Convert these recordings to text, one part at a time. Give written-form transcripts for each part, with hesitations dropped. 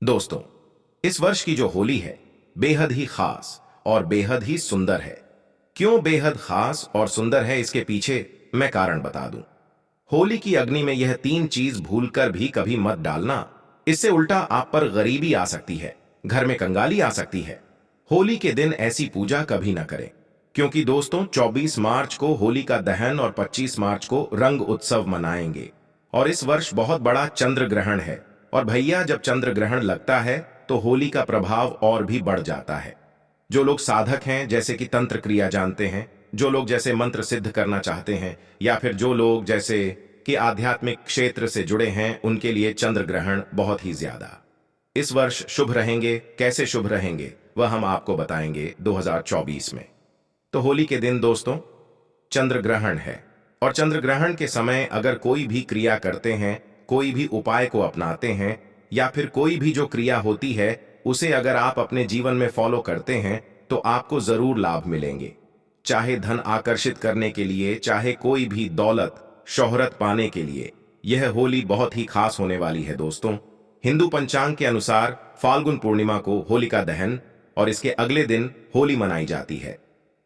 दोस्तों, इस वर्ष की जो होली है बेहद ही खास और बेहद ही सुंदर है। क्यों बेहद खास और सुंदर है, इसके पीछे मैं कारण बता दूं। होली की अग्नि में यह तीन चीज भूलकर भी कभी मत डालना। इससे उल्टा आप पर गरीबी आ सकती है, घर में कंगाली आ सकती है। होली के दिन ऐसी पूजा कभी ना करें, क्योंकि दोस्तों 24 मार्च को होली का दहन और 25 मार्च को रंग उत्सव मनाएंगे। और इस वर्ष बहुत बड़ा चंद्र ग्रहण है, और भैया जब चंद्र ग्रहण लगता है तो होली का प्रभाव और भी बढ़ जाता है। जो लोग साधक हैं, जैसे कि तंत्र क्रिया जानते हैं, जो लोग जैसे मंत्र सिद्ध करना चाहते हैं, या फिर जो लोग जैसे कि आध्यात्मिक क्षेत्र से जुड़े हैं, उनके लिए चंद्र ग्रहण बहुत ही ज्यादा इस वर्ष शुभ रहेंगे। कैसे शुभ रहेंगे वह हम आपको बताएंगे 2024 में। तो होली के दिन दोस्तों चंद्र ग्रहण है, और चंद्र ग्रहण के समय अगर कोई भी क्रिया करते हैं, कोई भी उपाय को अपनाते हैं, या फिर कोई भी जो क्रिया होती है उसे अगर आप अपने जीवन में फॉलो करते हैं तो आपको जरूर लाभ मिलेंगे। चाहे धन आकर्षित करने के लिए, चाहे कोई भी दौलत शोहरत पाने के लिए, यह होली बहुत ही खास होने वाली है दोस्तों। हिंदू पंचांग के अनुसार फाल्गुन पूर्णिमा को होलिका दहन और इसके अगले दिन होली मनाई जाती है।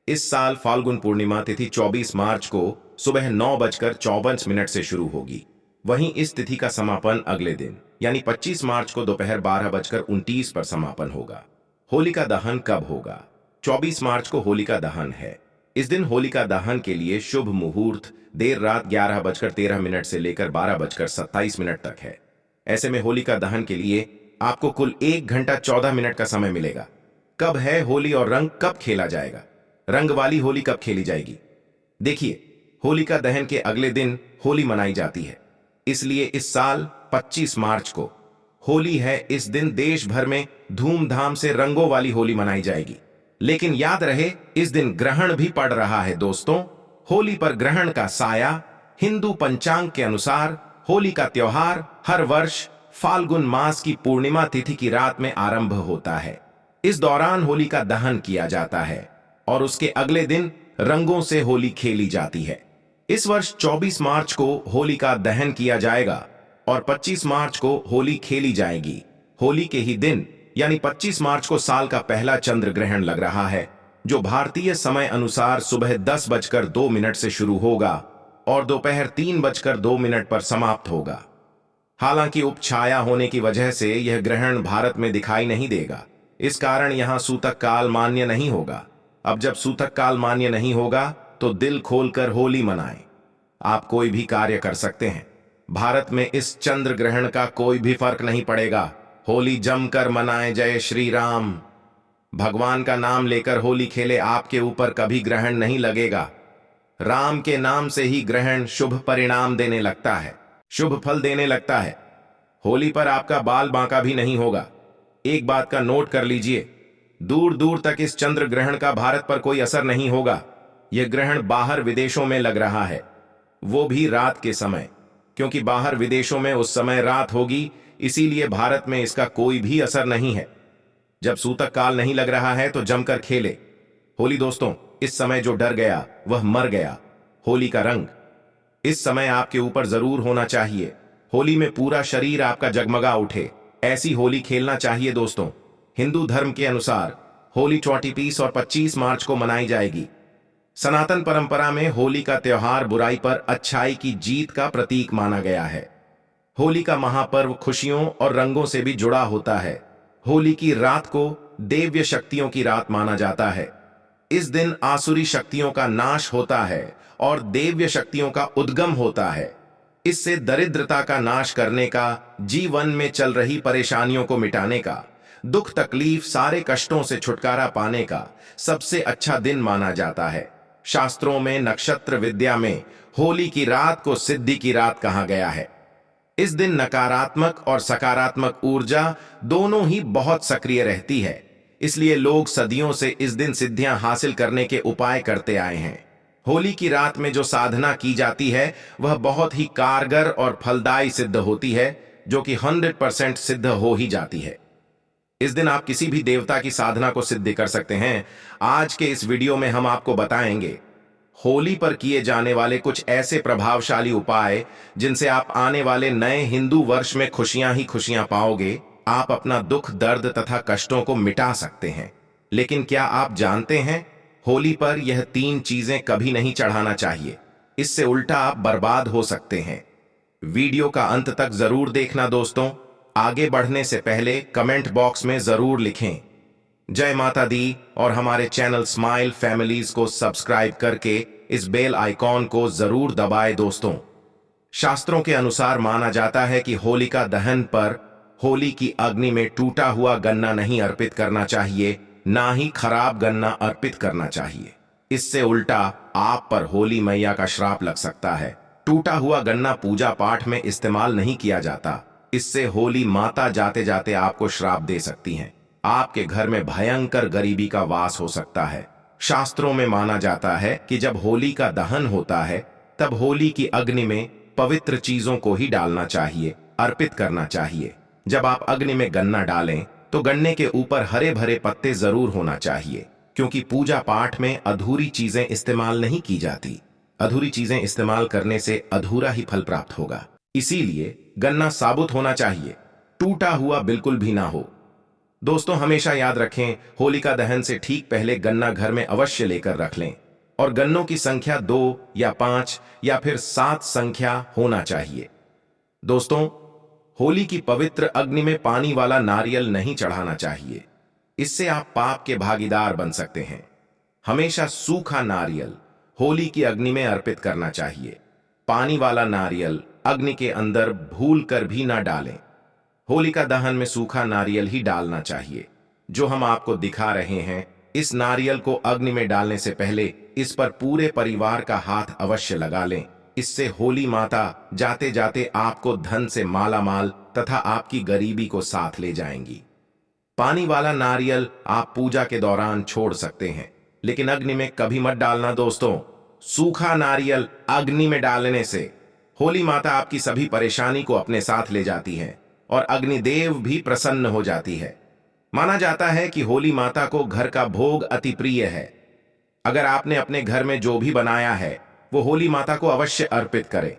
इस साल फाल्गुन पूर्णिमा तिथि 24 मार्च को सुबह 9:54 से शुरू होगी। वहीं इस तिथि का समापन अगले दिन यानी 25 मार्च को दोपहर 12:29 पर समापन होगा। होलिका दहन कब होगा? 24 मार्च को होलिका दहन है। इस दिन होलिका दहन के लिए शुभ मुहूर्त देर रात 11:13 से लेकर 12:27 तक है। ऐसे में होलिका दहन के लिए आपको कुल 1 घंटा 14 मिनट का समय मिलेगा। कब है होली और रंग कब खेला जाएगा? रंग वाली होली कब खेली जाएगी? देखिए, होलिका दहन के अगले दिन होली मनाई जाती है, इसलिए इस साल 25 मार्च को होली है। इस दिन देश भर में धूमधाम से रंगों वाली होली मनाई जाएगी। लेकिन याद रहे, इस दिन ग्रहण भी पड़ रहा है दोस्तों। होली पर ग्रहण का साया। हिंदू पंचांग के अनुसार होली का त्योहार हर वर्ष फाल्गुन मास की पूर्णिमा तिथि की रात में आरंभ होता है। इस दौरान होली का दहन किया जाता है और उसके अगले दिन रंगों से होली खेली जाती है। इस वर्ष 24 मार्च को होली का दहन किया जाएगा और 25 मार्च को होली खेली जाएगी। होली के ही दिन यानी 25 मार्च को साल का पहला चंद्र ग्रहण लग रहा है, जो भारतीय समय अनुसार सुबह 10:02 से शुरू होगा और दोपहर 3:02 पर समाप्त होगा। हालांकि उपछाया होने की वजह से यह ग्रहण भारत में दिखाई नहीं देगा, इस कारण यहां सूतक काल मान्य नहीं होगा। अब जब सूतक काल मान्य नहीं होगा तो दिल खोलकर होली मनाएं। आप कोई भी कार्य कर सकते हैं। भारत में इस चंद्र ग्रहण का कोई भी फर्क नहीं पड़ेगा। होली जमकर मनाएं। जय श्री राम। भगवान का नाम लेकर होली खेले, आपके ऊपर कभी ग्रहण नहीं लगेगा। राम के नाम से ही ग्रहण शुभ परिणाम देने लगता है, शुभ फल देने लगता है। होली पर आपका बाल बांका भी नहीं होगा। एक बात का नोट कर लीजिए, दूर दूर तक इस चंद्र ग्रहण का भारत पर कोई असर नहीं होगा। यह ग्रहण बाहर विदेशों में लग रहा है, वो भी रात के समय, क्योंकि बाहर विदेशों में उस समय रात होगी, इसीलिए भारत में इसका कोई भी असर नहीं है। जब सूतक काल नहीं लग रहा है तो जमकर खेले होली दोस्तों। इस समय जो डर गया वह मर गया। होली का रंग इस समय आपके ऊपर जरूर होना चाहिए। होली में पूरा शरीर आपका जगमगा उठे, ऐसी होली खेलना चाहिए दोस्तों। हिंदू धर्म के अनुसार होली 24 और 25 मार्च को मनाई जाएगी। सनातन परंपरा में होली का त्योहार बुराई पर अच्छाई की जीत का प्रतीक माना गया है। होली का महापर्व खुशियों और रंगों से भी जुड़ा होता है। होली की रात को देव्य शक्तियों की रात माना जाता है। इस दिन आसुरी शक्तियों का नाश होता है और देव्य शक्तियों का उद्गम होता है। इससे दरिद्रता का नाश करने का, जीवन में चल रही परेशानियों को मिटाने का, दुख तकलीफ सारे कष्टों से छुटकारा पाने का सबसे अच्छा दिन माना जाता है। शास्त्रों में नक्षत्र विद्या में होली की रात को सिद्धि की रात कहा गया है। इस दिन नकारात्मक और सकारात्मक ऊर्जा दोनों ही बहुत सक्रिय रहती है, इसलिए लोग सदियों से इस दिन सिद्धियां हासिल करने के उपाय करते आए हैं। होली की रात में जो साधना की जाती है वह बहुत ही कारगर और फलदायी सिद्ध होती है, जो कि 100% सिद्ध हो ही जाती है। इस दिन आप किसी भी देवता की साधना को सिद्ध कर सकते हैं। आज के इस वीडियो में हम आपको बताएंगे होली पर किए जाने वाले कुछ ऐसे प्रभावशाली उपाय जिनसे आप आने वाले नए हिंदू वर्ष में खुशियां ही खुशियां पाओगे। आप अपना दुख, दर्द तथा कष्टों को मिटा सकते हैं। लेकिन क्या आप जानते हैं, होली पर यह 3 चीजें कभी नहीं चढ़ाना चाहिए। इससे उल्टा आप बर्बाद हो सकते हैं। वीडियो का अंत तक जरूर देखना दोस्तों। आगे बढ़ने से पहले कमेंट बॉक्स में जरूर लिखें जय माता दी और हमारे चैनल स्माइल फैमिलीज को सब्सक्राइब करके इस बेल आइकॉन को जरूर दबाएं दोस्तों। शास्त्रों के अनुसार माना जाता है कि होलिका दहन पर होली की अग्नि में टूटा हुआ गन्ना नहीं अर्पित करना चाहिए, ना ही खराब गन्ना अर्पित करना चाहिए। इससे उल्टा आप पर होली मैया का श्राप लग सकता है। टूटा हुआ गन्ना पूजा पाठ में इस्तेमाल नहीं किया जाता। इससे होली माता जाते जाते आपको श्राप दे सकती हैं। आपके घर में भयंकर गरीबी का वास हो सकता है। शास्त्रों में माना जाता है कि जब होली का दहन होता है तब होली की अग्नि में पवित्र चीजों को ही डालना चाहिए, अर्पित करना चाहिए। जब आप अग्नि में गन्ना डालें तो गन्ने के ऊपर हरे भरे पत्ते जरूर होना चाहिए, क्योंकि पूजा पाठ में अधूरी चीजें इस्तेमाल नहीं की जाती। अधूरी चीजें इस्तेमाल करने से अधूरा ही फल प्राप्त होगा। इसीलिए गन्ना साबुत होना चाहिए, टूटा हुआ बिल्कुल भी ना हो। दोस्तों हमेशा याद रखें, होलिका दहन से ठीक पहले गन्ना घर में अवश्य लेकर रख लें और गन्नों की संख्या 2 या 5 या फिर 7 संख्या होना चाहिए। दोस्तों होली की पवित्र अग्नि में पानी वाला नारियल नहीं चढ़ाना चाहिए। इससे आप पाप के भागीदार बन सकते हैं। हमेशा सूखा नारियल होली की अग्नि में अर्पित करना चाहिए। पानी वाला नारियल अग्नि के अंदर भूल कर भी ना डालें। होलिका दहन में सूखा नारियल ही डालना चाहिए। जो हम आपको दिखा रहे हैं, इस नारियल को अग्नि में डालने से पहले इस पर पूरे परिवार का हाथ अवश्य लगा लें। इससे होली माता जाते जाते आपको धन से मालामाल तथा आपकी गरीबी को साथ ले जाएंगी। पानी वाला नारियल आप पूजा के दौरान छोड़ सकते हैं, लेकिन अग्नि में कभी मत डालना दोस्तों। सूखा नारियल अग्नि में डालने से होली माता आपकी सभी परेशानी को अपने साथ ले जाती है और अग्निदेव भी प्रसन्न हो जाती है। माना जाता है कि होली माता को घर का भोग अति प्रिय है। अगर आपने अपने घर में जो भी बनाया है वो होली माता को अवश्य अर्पित करें।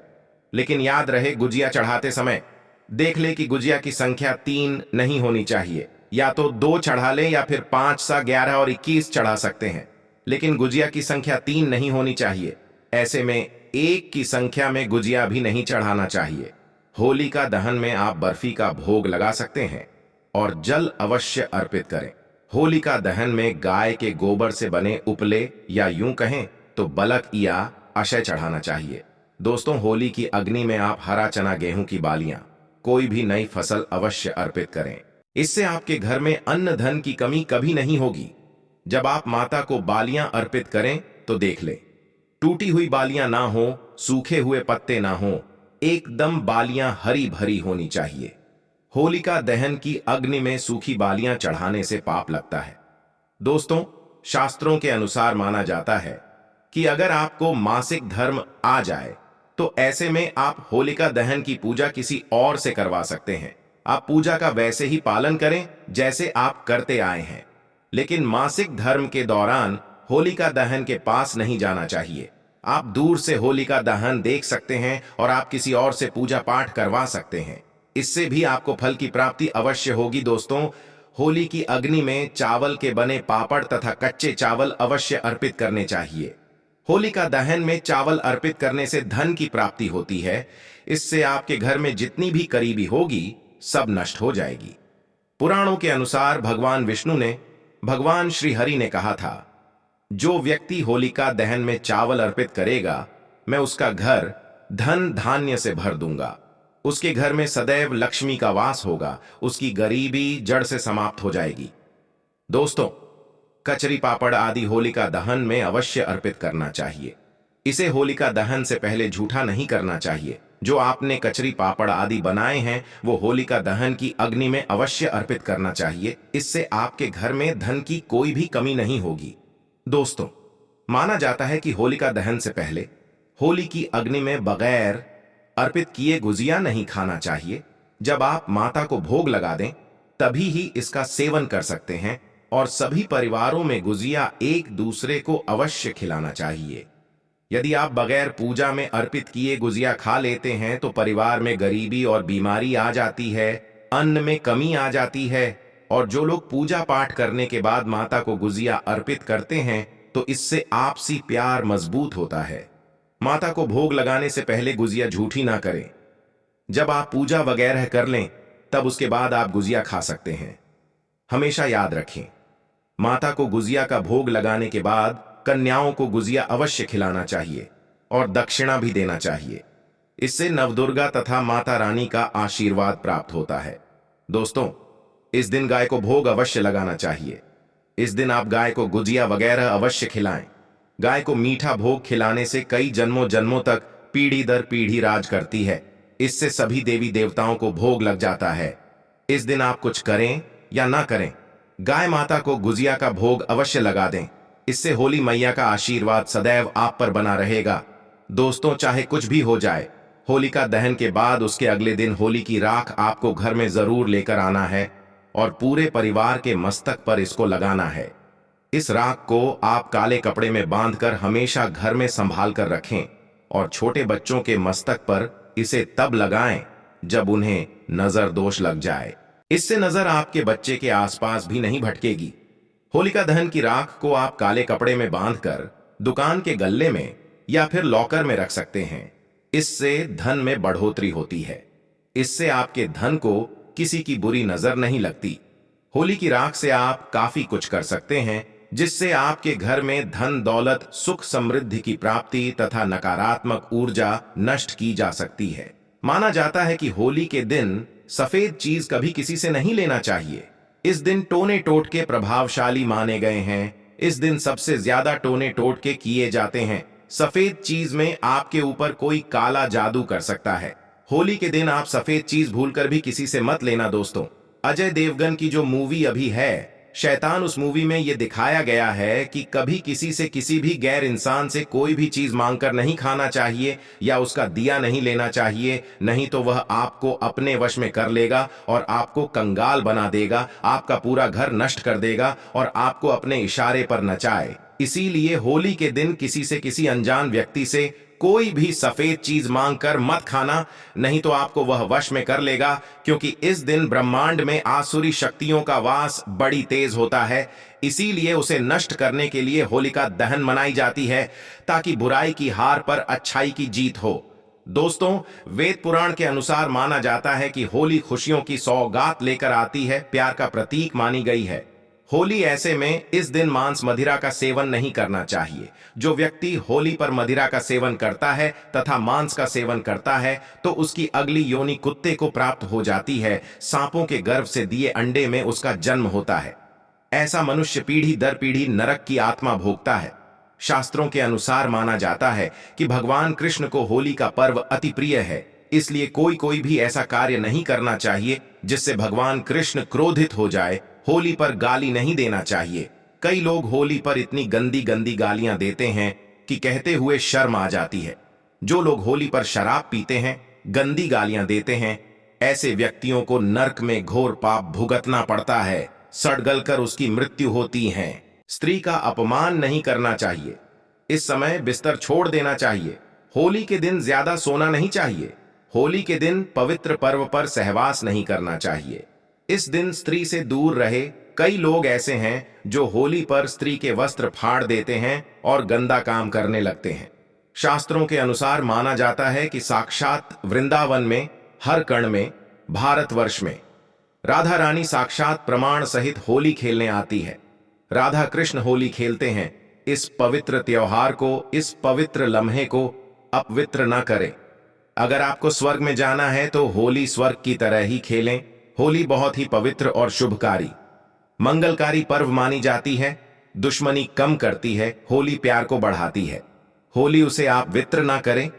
लेकिन याद रहे, गुजिया चढ़ाते समय देख ले कि गुजिया की संख्या 3 नहीं होनी चाहिए। या तो 2 चढ़ा लें या फिर 5, 7, 11 और 21 चढ़ा सकते हैं, लेकिन गुजिया की संख्या 3 नहीं होनी चाहिए। ऐसे में 1 की संख्या में गुजिया भी नहीं चढ़ाना चाहिए। होलिका दहन में आप बर्फी का भोग लगा सकते हैं और जल अवश्य अर्पित करें। होलिका दहन में गाय के गोबर से बने उपले या यूं कहें तो बलक या अक्षय चढ़ाना चाहिए। दोस्तों होली की अग्नि में आप हरा चना, गेहूं की बालियां, कोई भी नई फसल अवश्य अर्पित करें। इससे आपके घर में अन्न धन की कमी कभी नहीं होगी। जब आप माता को बालियां अर्पित करें तो देख लें, टूटी हुई बालियां ना हो, सूखे हुए पत्ते ना हो, एकदम बालियां हरी भरी होनी चाहिए। होलिका दहन की अग्नि में सूखी बालियां चढ़ाने से पाप लगता है। दोस्तों शास्त्रों के अनुसार माना जाता है कि अगर आपको मासिक धर्म आ जाए तो ऐसे में आप होलिका दहन की पूजा किसी और से करवा सकते हैं। आप पूजा का वैसे ही पालन करें जैसे आप करते आए हैं, लेकिन मासिक धर्म के दौरान होलिका दहन के पास नहीं जाना चाहिए। आप दूर से होलिका दहन देख सकते हैं और आप किसी और से पूजा पाठ करवा सकते हैं। इससे भी आपको फल की प्राप्ति अवश्य होगी। दोस्तों होली की अग्नि में चावल के बने पापड़ तथा कच्चे चावल अवश्य अर्पित करने चाहिए। होलिका दहन में चावल अर्पित करने से धन की प्राप्ति होती है। इससे आपके घर में जितनी भी गरीबी होगी सब नष्ट हो जाएगी। पुराणों के अनुसार भगवान विष्णु ने भगवान श्री हरि ने कहा था, जो व्यक्ति होलिका दहन में चावल अर्पित करेगा मैं उसका घर धन धान्य से भर दूंगा। उसके घर में सदैव लक्ष्मी का वास होगा। उसकी गरीबी जड़ से समाप्त हो जाएगी। दोस्तों कचरी पापड़ आदि होलिका दहन में अवश्य अर्पित करना चाहिए। इसे होलिका दहन से पहले झूठा नहीं करना चाहिए। जो आपने कचरी पापड़ आदि बनाए हैं वो होलिका दहन की अग्नि में अवश्य अर्पित करना चाहिए। इससे आपके घर में धन की कोई भी कमी नहीं होगी। दोस्तों माना जाता है कि होलिका दहन से पहले होली की अग्नि में बगैर अर्पित किए गुजिया नहीं खाना चाहिए। जब आप माता को भोग लगा दें तभी ही इसका सेवन कर सकते हैं और सभी परिवारों में गुजिया एक दूसरे को अवश्य खिलाना चाहिए। यदि आप बगैर पूजा में अर्पित किए गुजिया खा लेते हैं तो परिवार में गरीबी और बीमारी आ जाती है। अन्न में कमी आ जाती है। और जो लोग पूजा पाठ करने के बाद माता को गुजिया अर्पित करते हैं तो इससे आपसी प्यार मजबूत होता है। माता को भोग लगाने से पहले गुजिया झूठी ना करें। जब आप पूजा वगैरह कर लें तब उसके बाद आप गुजिया खा सकते हैं। हमेशा याद रखें, माता को गुजिया का भोग लगाने के बाद कन्याओं को गुजिया अवश्य खिलाना चाहिए और दक्षिणा भी देना चाहिए। इससे नवदुर्गा तथा माता रानी का आशीर्वाद प्राप्त होता है। दोस्तों, इस दिन गाय को भोग अवश्य लगाना चाहिए। इस दिन आप गाय को गुजिया वगैरह अवश्य खिलाएं। गाय को मीठा भोग खिलाने से कई जन्मों जन्मों तक पीढ़ी दर पीढ़ी राज करती है। इससे सभी देवी देवताओं को भोग लग जाता है। इस दिन आप कुछ करें या ना करें, गाय माता को गुजिया का भोग अवश्य लगा दें। इससे होली मैया का आशीर्वाद सदैव आप पर बना रहेगा। दोस्तों, चाहे कुछ भी हो जाए, होलिका दहन के बाद उसके अगले दिन होली की राख आपको घर में जरूर लेकर आना है और पूरे परिवार के मस्तक पर इसको लगाना है। इस राख को आप काले कपड़े में बांधकर हमेशा घर में संभाल कर रखें और छोटे बच्चों के मस्तक पर इसे तब लगाएं जब उन्हें नजर दोष लग जाए। इससे नजर आपके बच्चे के आसपास भी नहीं भटकेगी। होलिका दहन की राख को आप काले कपड़े में बांधकर दुकान के गल्ले में या फिर लॉकर में रख सकते हैं। इससे धन में बढ़ोतरी होती है। इससे आपके धन को किसी की बुरी नजर नहीं लगती। होली की राख से आप काफी कुछ कर सकते हैं, जिससे आपके घर में धन दौलत सुख समृद्धि की प्राप्ति तथा नकारात्मक ऊर्जा नष्ट की जा सकती है। माना जाता है कि होली के दिन सफेद चीज कभी किसी से नहीं लेना चाहिए। इस दिन टोने टोटके प्रभावशाली माने गए हैं। इस दिन सबसे ज्यादा टोने टोटके किए जाते हैं। सफेद चीज में आपके ऊपर कोई काला जादू कर सकता है। होली के दिन आप सफेद चीज भूलकर भी किसी से मत लेना। दोस्तों, अजय देवगन की जो मूवी अभी है शैतान, उस मूवी में यह दिखाया गया है कि कभी किसी से किसी भी गैर इंसान से कोई भी चीज मांगकर नहीं खाना चाहिए या उसका दिया नहीं लेना चाहिए, नहीं तो वह आपको अपने वश में कर लेगा और आपको कंगाल बना देगा, आपका पूरा घर नष्ट कर देगा और आपको अपने इशारे पर नचाए। इसीलिए होली के दिन किसी से किसी अनजान व्यक्ति से कोई भी सफेद चीज मांगकर मत खाना, नहीं तो आपको वह वश में कर लेगा। क्योंकि इस दिन ब्रह्मांड में आसुरी शक्तियों का वास बड़ी तेज होता है। इसीलिए उसे नष्ट करने के लिए होलिका दहन मनाई जाती है, ताकि बुराई की हार पर अच्छाई की जीत हो। दोस्तों, वेद पुराण के अनुसार माना जाता है कि होली खुशियों की सौगात लेकर आती है, प्यार का प्रतीक मानी गई है। होली ऐसे में इस दिन मांस मदिरा का सेवन नहीं करना चाहिए। जो व्यक्ति होली पर मदिरा का सेवन करता है तथा मांस का सेवन करता है तो उसकी अगली योनि कुत्ते को प्राप्त हो जाती है। सांपों के गर्भ से दिए अंडे में उसका जन्म होता है। ऐसा मनुष्य पीढ़ी दर पीढ़ी नरक की आत्मा भोगता है। शास्त्रों के अनुसार माना जाता है कि भगवान कृष्ण को होली का पर्व अति प्रिय है। इसलिए कोई भी ऐसा कार्य नहीं करना चाहिए जिससे भगवान कृष्ण क्रोधित हो जाए। होली पर गाली नहीं देना चाहिए। कई लोग होली पर इतनी गंदी गंदी गालियां देते हैं कि कहते हुए शर्म आ जाती है। जो लोग होली पर शराब पीते हैं, गंदी गालियां देते हैं, ऐसे व्यक्तियों को नर्क में घोर पाप भुगतना पड़ता है। सड़गल कर उसकी मृत्यु होती है। स्त्री का अपमान नहीं करना चाहिए। इस समय बिस्तर छोड़ देना चाहिए। होली के दिन ज्यादा सोना नहीं चाहिए। होली के दिन पवित्र पर्व पर सहवास नहीं करना चाहिए। इस दिन स्त्री से दूर रहे। कई लोग ऐसे हैं जो होली पर स्त्री के वस्त्र फाड़ देते हैं और गंदा काम करने लगते हैं। शास्त्रों के अनुसार माना जाता है कि साक्षात वृंदावन में, हर कण में, भारतवर्ष में राधा रानी साक्षात प्रमाण सहित होली खेलने आती है। राधा कृष्ण होली खेलते हैं। इस पवित्र त्योहार को, इस पवित्र लम्हे को अपवित्र न करें। अगर आपको स्वर्ग में जाना है तो होली स्वर्ग की तरह ही खेलें। होली बहुत ही पवित्र और शुभकारी, मंगलकारी पर्व मानी जाती है। दुश्मनी कम करती है, होली प्यार को बढ़ाती है। होली उसे आप वित्र ना करें।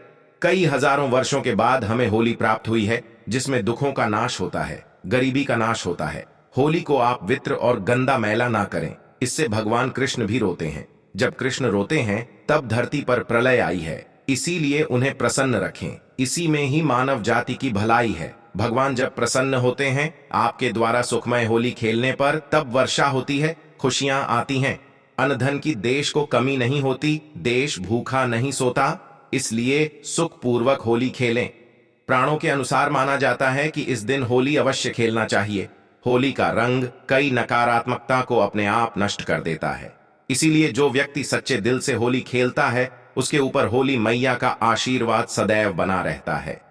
कई हजारों वर्षों के बाद हमें होली प्राप्त हुई है, जिसमें दुखों का नाश होता है, गरीबी का नाश होता है। होली को आप वित्र और गंदा मैला ना करें। इससे भगवान कृष्ण भी रोते हैं। जब कृष्ण रोते हैं तब धरती पर प्रलय आई है। इसीलिए उन्हें प्रसन्न रखें। इसी में ही मानव जाति की भलाई है। भगवान जब प्रसन्न होते हैं आपके द्वारा सुखमय होली खेलने पर, तब वर्षा होती है, खुशियां आती हैं। अन्न धन की देश को कमी नहीं होती। देश भूखा नहीं सोता। इसलिए सुख पूर्वक होली खेलें। प्राणों के अनुसार माना जाता है कि इस दिन होली अवश्य खेलना चाहिए। होली का रंग कई नकारात्मकता को अपने आप नष्ट कर देता है। इसीलिए जो व्यक्ति सच्चे दिल से होली खेलता है उसके ऊपर होली मैया का आशीर्वाद सदैव बना रहता है।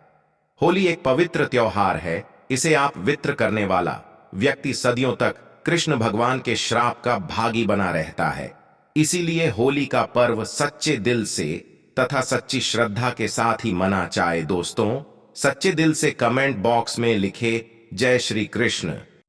होली एक पवित्र त्योहार है। इसे आप वित्र करने वाला व्यक्ति सदियों तक कृष्ण भगवान के श्राप का भागी बना रहता है। इसीलिए होली का पर्व सच्चे दिल से तथा सच्ची श्रद्धा के साथ ही मना चाहे। दोस्तों, सच्चे दिल से कमेंट बॉक्स में लिखे जय श्री कृष्ण।